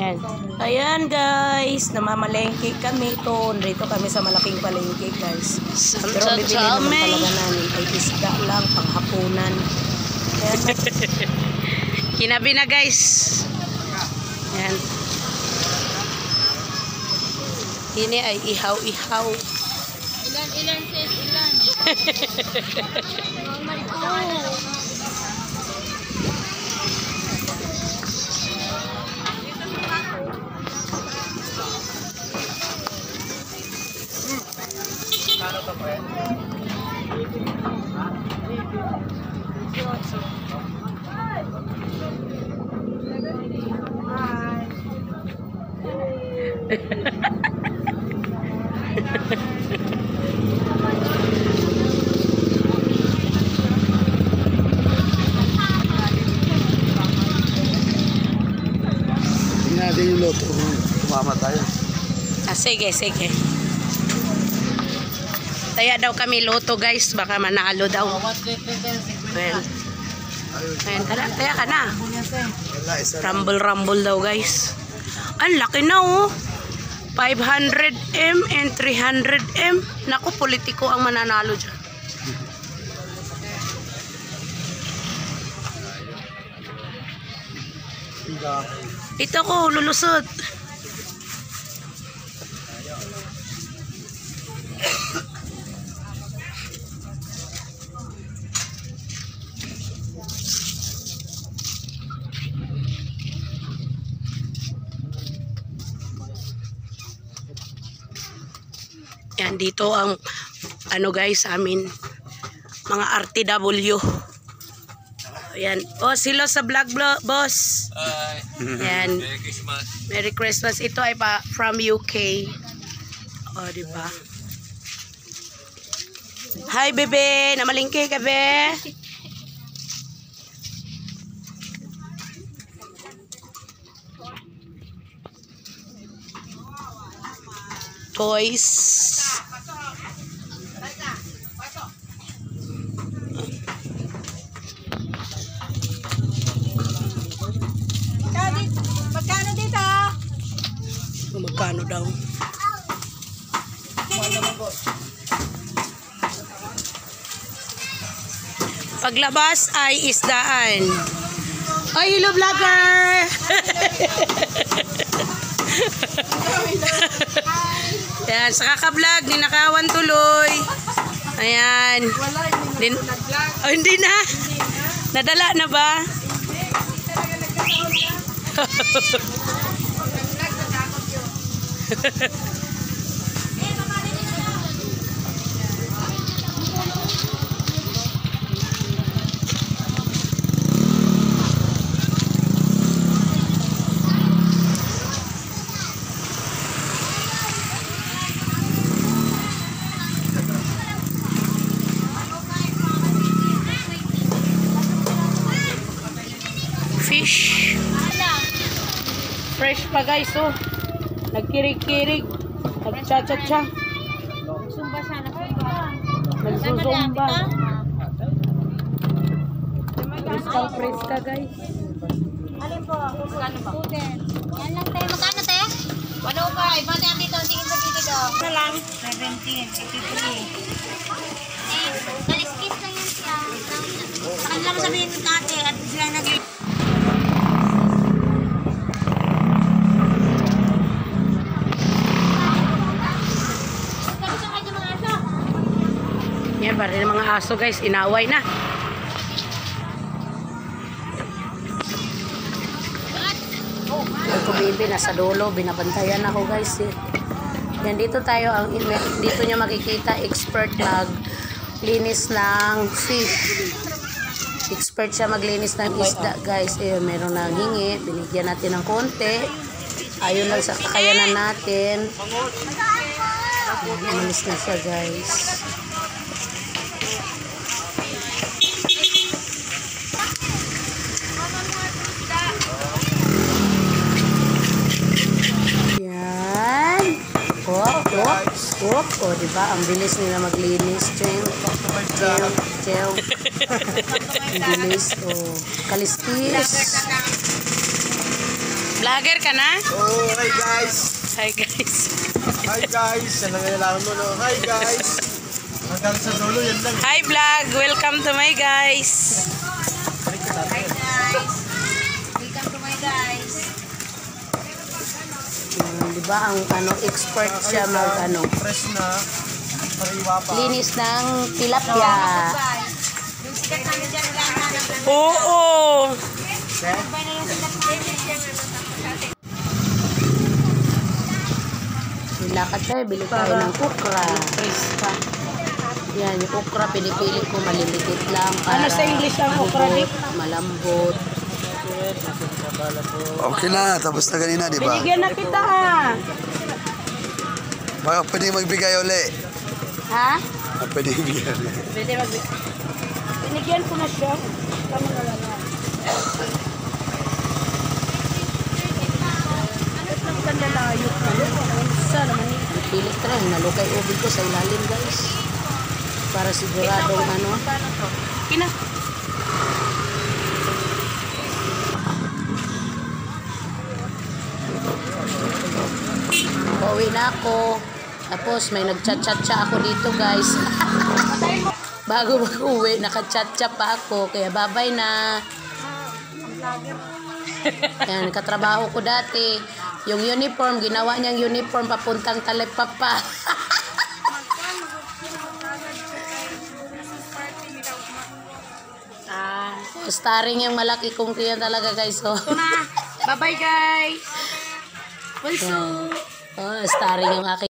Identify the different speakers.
Speaker 1: Yan. Ayan guys, namamalengke kami to. Dito kami sa malaking palengke guys. Pero bibili naman talaga namin ay isda lang, panghapunan. Ayan. Kinabi na guys. Yan. Ini ay ihaw-ihaw.
Speaker 2: Ilan sis, ilan?
Speaker 3: Natin yung loto. Tumama tayo.
Speaker 1: Sige, sige. Taya daw kami loto guys, baka manalo daw. Ayan. Ayan, taya ka na. Rumble daw guys. Ang laki na oh. 500M and 300M. Naku, politiko ang mananalo dyan. Ito ko, lulusot. Yan, dito ang ano guys, amin mga RTW. Ayan. Oh, silo sa vlog boss. Yan.
Speaker 3: Merry Christmas.
Speaker 1: Merry Christmas. Ito ay pa from UK. Oh, di ba? Hi, bebe. Namalingke ka, be? Toys.
Speaker 2: Magkano dito?
Speaker 1: Magkano daw? Paglabas ay isdaan. Ay, hello vlogger! Yan, sa kaka-vlog, ninakawan tuloy. Ayan. Oh, hindi na. Nadala na ba? Fish. Fresh pa guys, oh. Nagkirig-kirig. Nagcha-cha-cha.
Speaker 2: Sumba sana pa.
Speaker 1: Nagsusumba. Preska guys.
Speaker 2: Alin po? Magkano ba? Yan lang tayo. Magkano tayo? 105. Bate ang dito. Tingin sa dito daw. Ano lang? 17. 83. Kaliskis lang yan siya. Saan lang sabihin ng ate at sila nag-
Speaker 1: Yan, para ng mga aso guys, inaway na. Ito baby, nasa dulo, binabantayan ako guys. Yan, dito tayo, dito niya makikita, expert maglinis ng fish. Expert siya maglinis ng isda guys. Ayun, meron nang hingi, binigyan natin ng konti. Ayun lang sa kakayanan natin. Umalis na siya guys. O, diba? Ang bilis nila maglinis. Ang bilis. O, kaliskis. Vlogger ka na?
Speaker 3: Oh, hi guys!
Speaker 1: Hi guys.
Speaker 3: Hi guys! Yan ang kailangan mo, no? Hi guys! Hanggang sa dulo, yan lang.
Speaker 1: Hi vlog. Welcome to my guys.
Speaker 2: Hi guys. Welcome to my guys.
Speaker 1: Di ba ang expert siya mag
Speaker 3: Fresh na. Pariwa pa.
Speaker 1: linis ng tilapia.
Speaker 2: Guys. Yung sikat namin dyan, wala na ng
Speaker 1: Oo.
Speaker 2: Sabay na yung sikat namin dyan.
Speaker 1: Lakad tayo, bili tayo ng okra. Yan, yung okra, pinipili ko maliliit lang. Ano sa English ang okra, Dick? Malambot.
Speaker 3: Okay na, tapos na kanina, di ba?
Speaker 1: Binigyan na kita, ha?
Speaker 3: Baka pwede magbigay uli.
Speaker 1: Ha?
Speaker 3: Pwede magbigay uli.
Speaker 1: Pwede magbigay. Binigyan ko na siya. Tama na lang. Pilit ka rin, nalukay ubig ko sa ilalim guys. Para siguradong Kina. Pauwi na ako. Tapos may nagchat-chat ako dito guys. Bago mag-uwi, naka-chat-chat pa ako. Kaya babay na. Yan, katrabaho ko dati. Yung uniform, ginawa niyang uniform papuntang Talipapa. Starring yung malaki kong tiyan talaga guys. Oh.
Speaker 2: Bye-bye guys.
Speaker 1: Starring yung aking